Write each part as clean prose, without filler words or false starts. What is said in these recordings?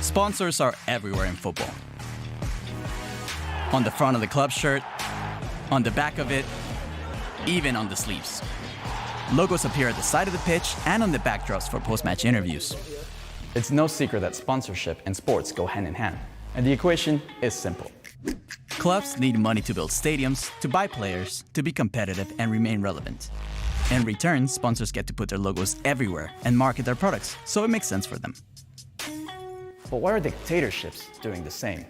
Sponsors are everywhere in football. On the front of the club shirt, on the back of it, even on the sleeves. Logos appear at the side of the pitch and on the backdrops for post-match interviews. It's no secret that sponsorship and sports go hand in hand, and the equation is simple. Clubs need money to build stadiums, to buy players, to be competitive and remain relevant. In return, sponsors get to put their logos everywhere and market their products, so it makes sense for them. But why are dictatorships doing the same?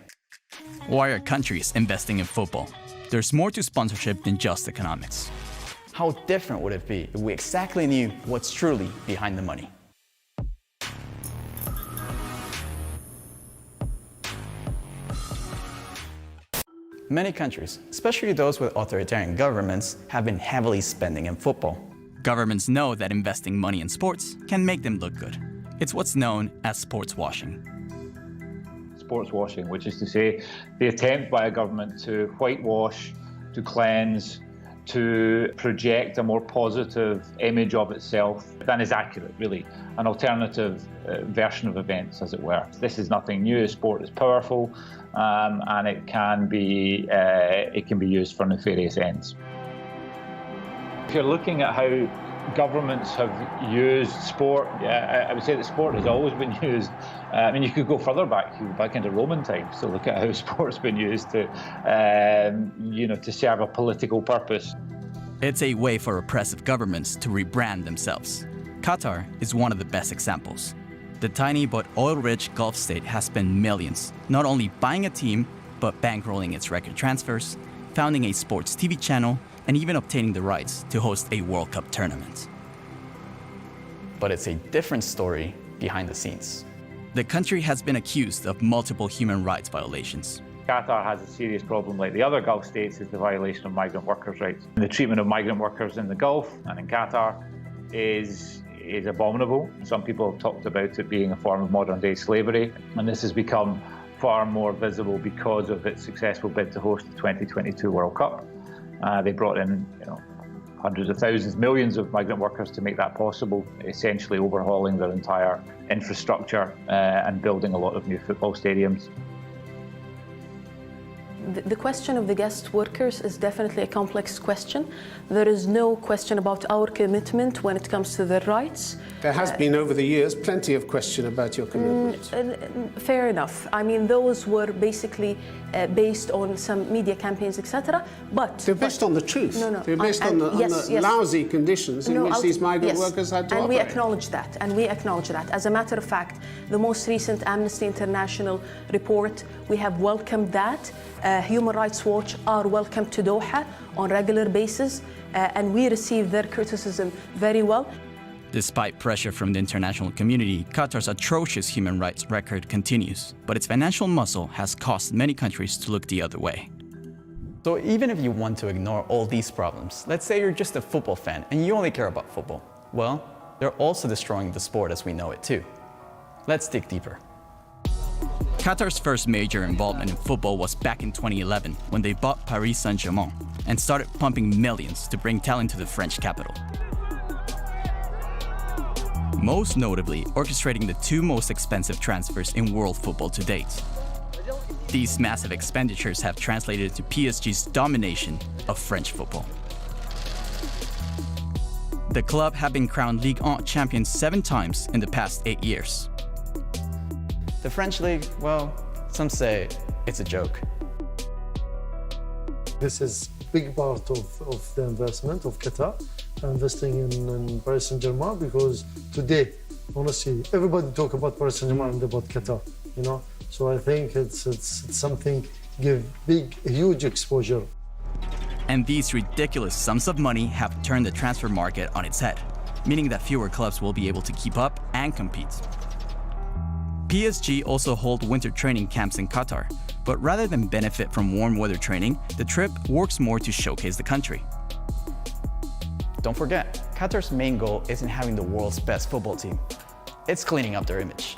Why are countries investing in football? There's more to sponsorship than just economics. How different would it be if we exactly knew what's truly behind the money? Many countries, especially those with authoritarian governments, have been heavily spending in football. Governments know that investing money in sports can make them look good. It's what's known as sports washing. Sports washing, which is to say the attempt by a government to whitewash, to cleanse, to project a more positive image of itself than is accurate, really. An alternative version of events, as it were. This is nothing new. Sport is powerful, and it can be used for nefarious ends. If you're looking at how governments have used sport, I would say that sport has always been used. I mean, you could go further back, you go back into Roman times to look at how sport's been used to, to serve a political purpose. It's a way for oppressive governments to rebrand themselves. Qatar is one of the best examples. The tiny but oil-rich Gulf state has spent millions, not only buying a team, but bankrolling its record transfers, founding a sports TV channel, and even obtaining the rights to host a World Cup tournament. But it's a different story behind the scenes. The country has been accused of multiple human rights violations. Qatar has a serious problem, like the other Gulf states, is the violation of migrant workers' rights. The treatment of migrant workers in the Gulf and in Qatar is abominable. Some people have talked about it being a form of modern-day slavery, and this has become far more visible because of its successful bid to host the 2022 World Cup. They brought in, hundreds of thousands, millions of migrant workers to make that possible, essentially overhauling their entire infrastructure and building a lot of new football stadiums. The question of the guest workers is definitely a complex question. There is no question about our commitment when it comes to their rights. There has been over the years plenty of question about your commitment. Fair enough. I mean, those were basically based on some media campaigns, etc. But they're based on the truth. No. They're based on the lousy conditions in which these migrant workers had to operate. And we acknowledge that. And we acknowledge that. As a matter of fact, the most recent Amnesty International report, we have welcomed that. Human Rights Watch are welcome to Doha on a regular basis, and we receive their criticism very well. Despite pressure from the international community, Qatar's atrocious human rights record continues, but its financial muscle has caused many countries to look the other way. So even if you want to ignore all these problems, let's say you're just a football fan and you only care about football, well, they're also destroying the sport as we know it too. Let's dig deeper. Qatar's first major involvement in football was back in 2011 when they bought Paris Saint-Germain and started pumping millions to bring talent to the French capital. Most notably, orchestrating the two most expensive transfers in world football to date. These massive expenditures have translated to PSG's domination of French football. The club have been crowned Ligue 1 champions 7 times in the past 8 years. The French league, well, some say it's a joke. This is a big part of the investment of Qatar, investing in Paris Saint-Germain, because today, honestly, everybody talk about Paris Saint-Germain and about Qatar, So I think it's something give huge exposure. And these ridiculous sums of money have turned the transfer market on its head, meaning that fewer clubs will be able to keep up and compete. PSG also hold winter training camps in Qatar, but rather than benefit from warm weather training, the trip works more to showcase the country. Don't forget, Qatar's main goal isn't having the world's best football team. It's cleaning up their image.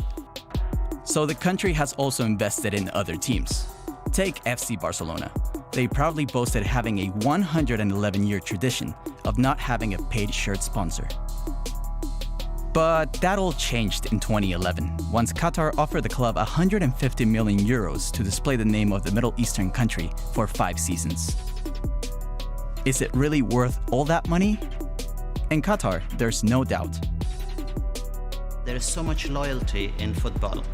So the country has also invested in other teams. Take FC Barcelona. They proudly boasted having a 111-year tradition of not having a paid shirt sponsor. But that all changed in 2011, once Qatar offered the club 150 million euros to display the name of the Middle Eastern country for 5 seasons. Is it really worth all that money? In Qatar, there's no doubt. There is so much loyalty in football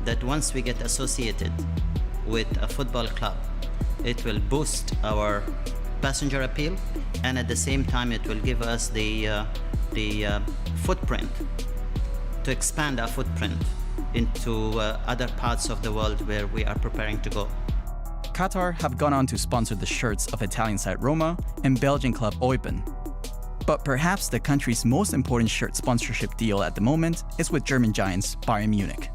that once we get associated with a football club, it will boost our passenger appeal, and at the same time it will give us the footprint to expand our footprint into other parts of the world where we are preparing to go. Qatar have gone on to sponsor the shirts of Italian side Roma and Belgian club Eupen. But perhaps the country's most important shirt sponsorship deal at the moment is with German giants Bayern Munich.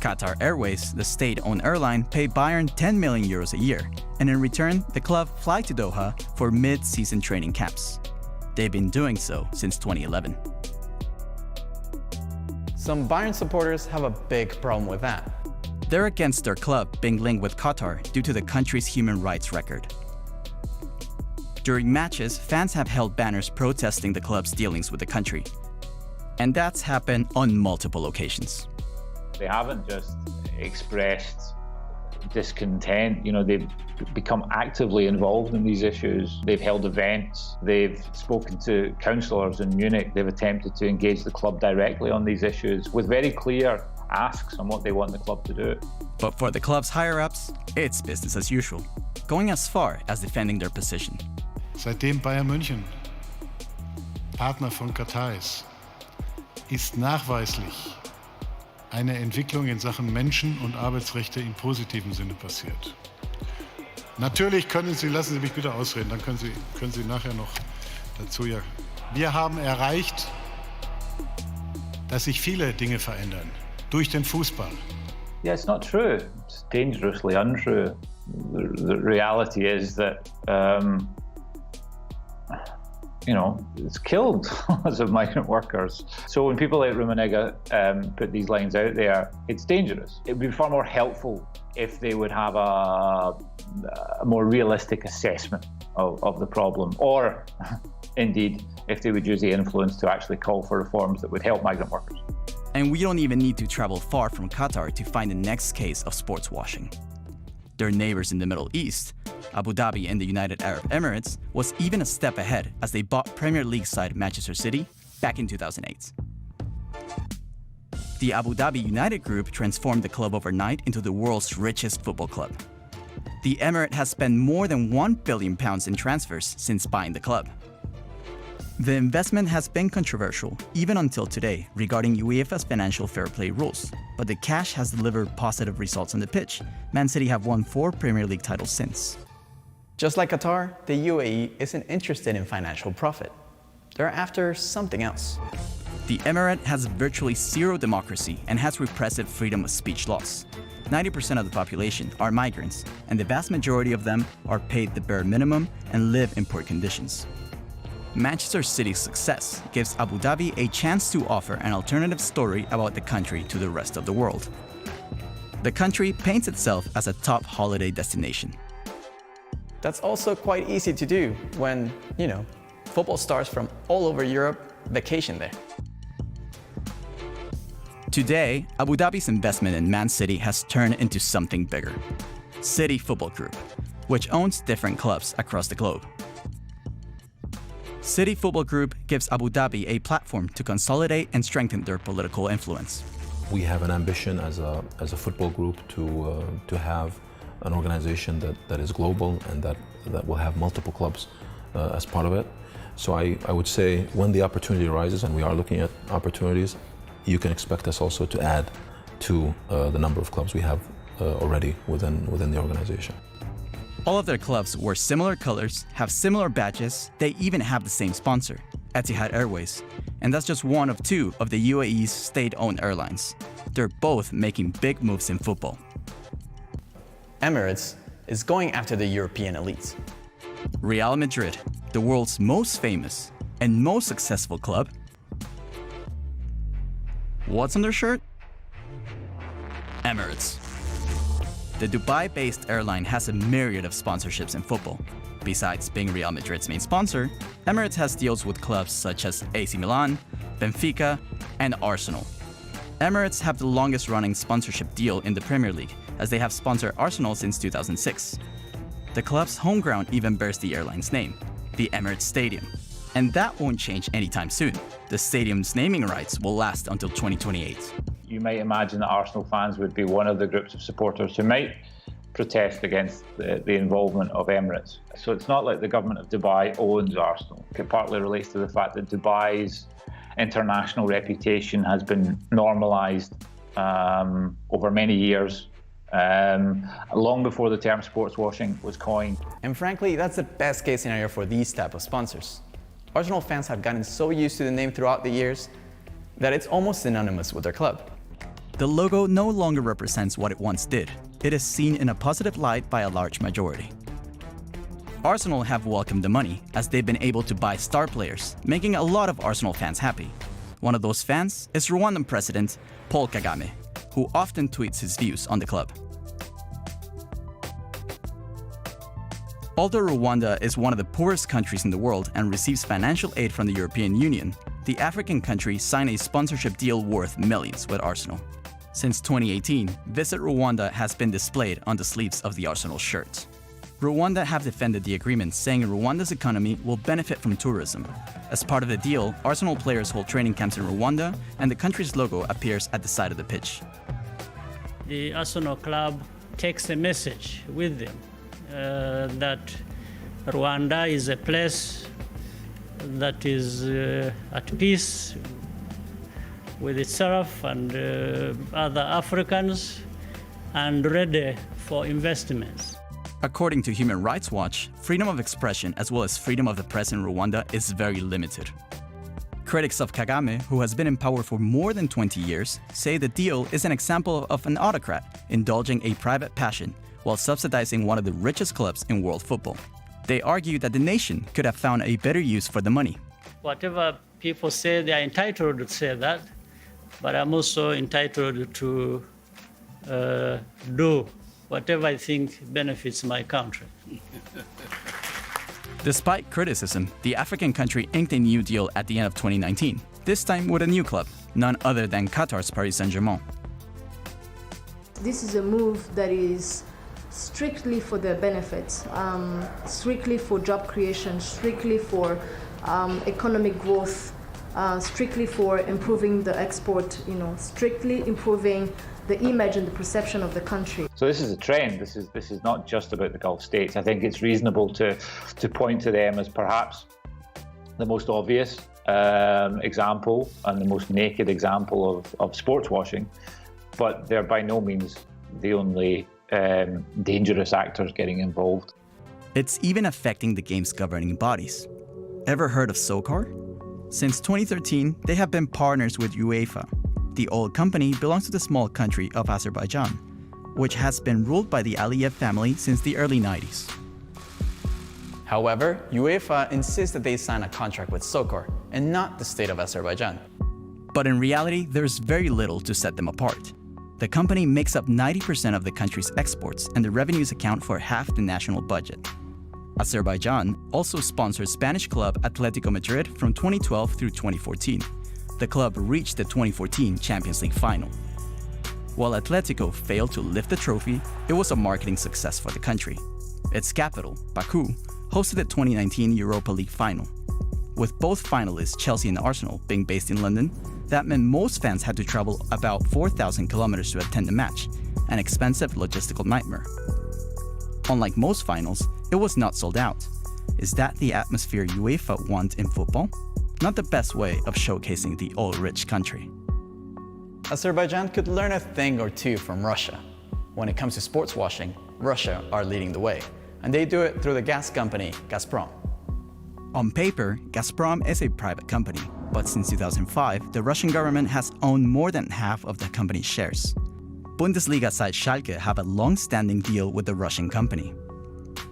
Etihad Airways, the state-owned airline, paid Bayern 10 million euros a year, and in return, the club fly to Doha for mid-season training camps. They've been doing so since 2011. Some Bayern supporters have a big problem with that. They're against their club being linked with Qatar due to the country's human rights record. During matches, fans have held banners protesting the club's dealings with the country. And that's happened on multiple occasions. They haven't just expressed discontent, they've become actively involved in these issues. They've held events, they've spoken to councillors in Munich, they've attempted to engage the club directly on these issues with very clear asks on what they want the club to do. But for the club's higher-ups, it's business as usual, going as far as defending their position. Seitdem Bayern München Partner von Katar ist nachweislich eine Entwicklung in Sachen Menschen- und Arbeitsrechte im positiven Sinne passiert. Natürlich lassen Sie mich bitte ausreden, dann können Sie nachher noch dazu ja. Wir haben erreicht, dass sich viele Dinge verändern durch den Fußball. Yeah, it's not true. It's dangerously untrue. The reality is that it's killed lots of migrant workers. So when people like Rummenigge put these lines out there, it's dangerous. It would be far more helpful if they would have a more realistic assessment of the problem, or indeed, if they would use the influence to actually call for reforms that would help migrant workers. And we don't even need to travel far from Qatar to find the next case of sports washing. Their neighbors in the Middle East, Abu Dhabi and the United Arab Emirates, was even a step ahead as they bought Premier League side Manchester City back in 2008. The Abu Dhabi United Group transformed the club overnight into the world's richest football club. The Emirate has spent more than £1 billion in transfers since buying the club. The investment has been controversial, even until today, regarding UEFA's financial fair play rules, but the cash has delivered positive results on the pitch. Man City have won 4 Premier League titles since. Just like Qatar, the UAE isn't interested in financial profit. They're after something else. The Emirate has virtually zero democracy and has repressive freedom of speech laws. 90% of the population are migrants, and the vast majority of them are paid the bare minimum and live in poor conditions. Manchester City's success gives Abu Dhabi a chance to offer an alternative story about the country to the rest of the world. The country paints itself as a top holiday destination. That's also quite easy to do when, football stars from all over Europe vacation there. Today, Abu Dhabi's investment in Man City has turned into something bigger. City Football Group, which owns different clubs across the globe. City Football Group gives Abu Dhabi a platform to consolidate and strengthen their political influence. We have an ambition as a football group to have an organization that is global and that will have multiple clubs as part of it. So I would say when the opportunity arises, and we are looking at opportunities, you can expect us also to add to the number of clubs we have already within the organization. All of their clubs wear similar colors, have similar badges, they even have the same sponsor, Etihad Airways. And that's just one of 2 of the UAE's state-owned airlines. They're both making big moves in football. Emirates is going after the European elites. Real Madrid, the world's most famous and most successful club. What's on their shirt? Emirates. The Dubai-based airline has a myriad of sponsorships in football. Besides being Real Madrid's main sponsor, Emirates has deals with clubs such as AC Milan, Benfica, and Arsenal. Emirates have the longest running sponsorship deal in the Premier League, as they have sponsored Arsenal since 2006. The club's home ground even bears the airline's name, the Emirates Stadium. And that won't change anytime soon. The stadium's naming rights will last until 2028. You might imagine that Arsenal fans would be one of the groups of supporters who might protest against the involvement of Emirates. So it's not like the government of Dubai owns Arsenal. It partly relates to the fact that Dubai's international reputation has been normalised over many years, long before the term sports washing was coined. And frankly, that's the best case scenario for these type of sponsors. Arsenal fans have gotten so used to the name throughout the years that it's almost synonymous with their club. The logo no longer represents what it once did. It is seen in a positive light by a large majority. Arsenal have welcomed the money, as they've been able to buy star players, making a lot of Arsenal fans happy. One of those fans is Rwandan President Paul Kagame, who often tweets his views on the club. Although Rwanda is one of the poorest countries in the world and receives financial aid from the European Union, the African country signed a sponsorship deal worth millions with Arsenal. Since 2018, Visit Rwanda has been displayed on the sleeves of the Arsenal shirt. Rwanda have defended the agreement, saying Rwanda's economy will benefit from tourism. As part of the deal, Arsenal players hold training camps in Rwanda, and the country's logo appears at the side of the pitch. The Arsenal club takes a message with them that Rwanda is a place that is at peace with itself and other Africans and ready for investments. According to Human Rights Watch, freedom of expression as well as freedom of the press in Rwanda is very limited. Critics of Kagame, who has been in power for more than 20 years, say the deal is an example of an autocrat indulging a private passion while subsidizing one of the richest clubs in world football. They argue that the nation could have found a better use for the money. Whatever people say, they are entitled to say that, but I'm also entitled to do whatever I think benefits my country. Despite criticism, the African country inked a new deal at the end of 2019, this time with a new club, none other than Qatar's Paris Saint-Germain. This is a move that is strictly for their benefits, strictly for job creation, strictly for economic growth, strictly for improving the export, strictly improving the image and the perception of the country. So this is a trend. This is not just about the Gulf states. I think it's reasonable to point to them as perhaps the most obvious example and the most naked example of sports washing, but they're by no means the only dangerous actors getting involved. It's even affecting the game's governing bodies. Ever heard of SOCAR? Since 2013, they have been partners with UEFA. The old company belongs to the small country of Azerbaijan, which has been ruled by the Aliyev family since the early 90s. However, UEFA insists that they sign a contract with SOCAR and not the state of Azerbaijan. But in reality, there's very little to set them apart. The company makes up 90% of the country's exports, and the revenues account for half the national budget. Azerbaijan also sponsored Spanish club Atletico Madrid from 2012 through 2014. The club reached the 2014 Champions League final. While Atletico failed to lift the trophy, it was a marketing success for the country. Its capital, Baku, hosted the 2019 Europa League final. With both finalists, Chelsea and Arsenal, being based in London, that meant most fans had to travel about 4,000 kilometers to attend the match, an expensive logistical nightmare. Unlike most finals, it was not sold out. Is that the atmosphere UEFA want in football? Not the best way of showcasing the oil-rich country. Azerbaijan could learn a thing or two from Russia. When it comes to sports washing, Russia are leading the way, and they do it through the gas company Gazprom. On paper, Gazprom is a private company, but since 2005, the Russian government has owned more than half of the company's shares. Bundesliga side Schalke have a long-standing deal with the Russian company.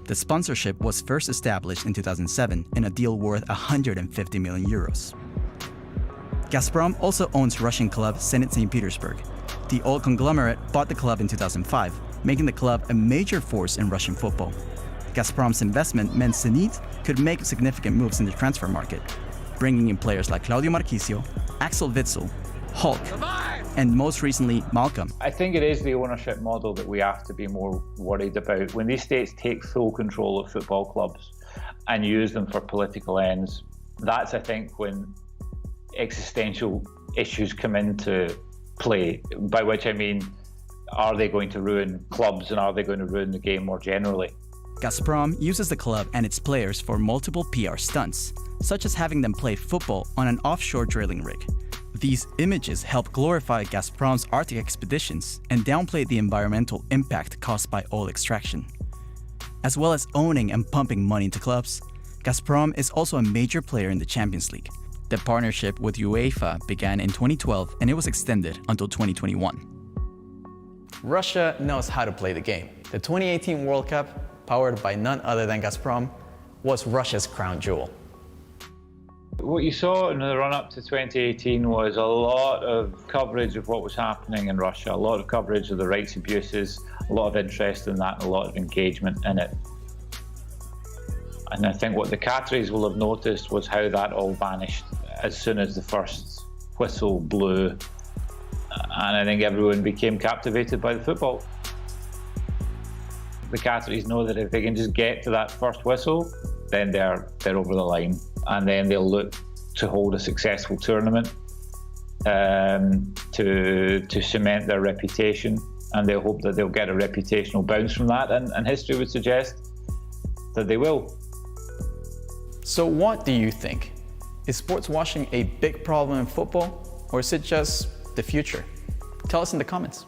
The sponsorship was first established in 2007 in a deal worth 150 million euros. Gazprom also owns Russian club Zenit St. Petersburg. The old conglomerate bought the club in 2005, making the club a major force in Russian football. Gazprom's investment meant Zenit could make significant moves in the transfer market, bringing in players like Claudio Marchisio, Axel Witsel, Hulk, and most recently, Malcolm. I think it is the ownership model that we have to be more worried about. When these states take full control of football clubs and use them for political ends, that's, I think, when existential issues come into play, by which I mean, are they going to ruin clubs and are they going to ruin the game more generally? Gazprom uses the club and its players for multiple PR stunts, such as having them play football on an offshore drilling rig. These images help glorify Gazprom's Arctic expeditions and downplay the environmental impact caused by oil extraction. As well as owning and pumping money into clubs, Gazprom is also a major player in the Champions League. The partnership with UEFA began in 2012 and it was extended until 2021. Russia knows how to play the game. The 2018 World Cup, powered by none other than Gazprom, was Russia's crown jewel. What you saw in the run-up to 2018 was a lot of coverage of what was happening in Russia, a lot of coverage of the rights abuses, a lot of interest in that, and a lot of engagement in it. And I think what the Qataris will have noticed was how that all vanished as soon as the first whistle blew. And I think everyone became captivated by the football. The Qataris know that if they can just get to that first whistle, then they're over the line. And then they'll look to hold a successful tournament to cement their reputation. And they'll hope that they'll get a reputational bounce from that. And history would suggest that they will. So what do you think? Is sports washing a big problem in football, or is it just the future? Tell us in the comments.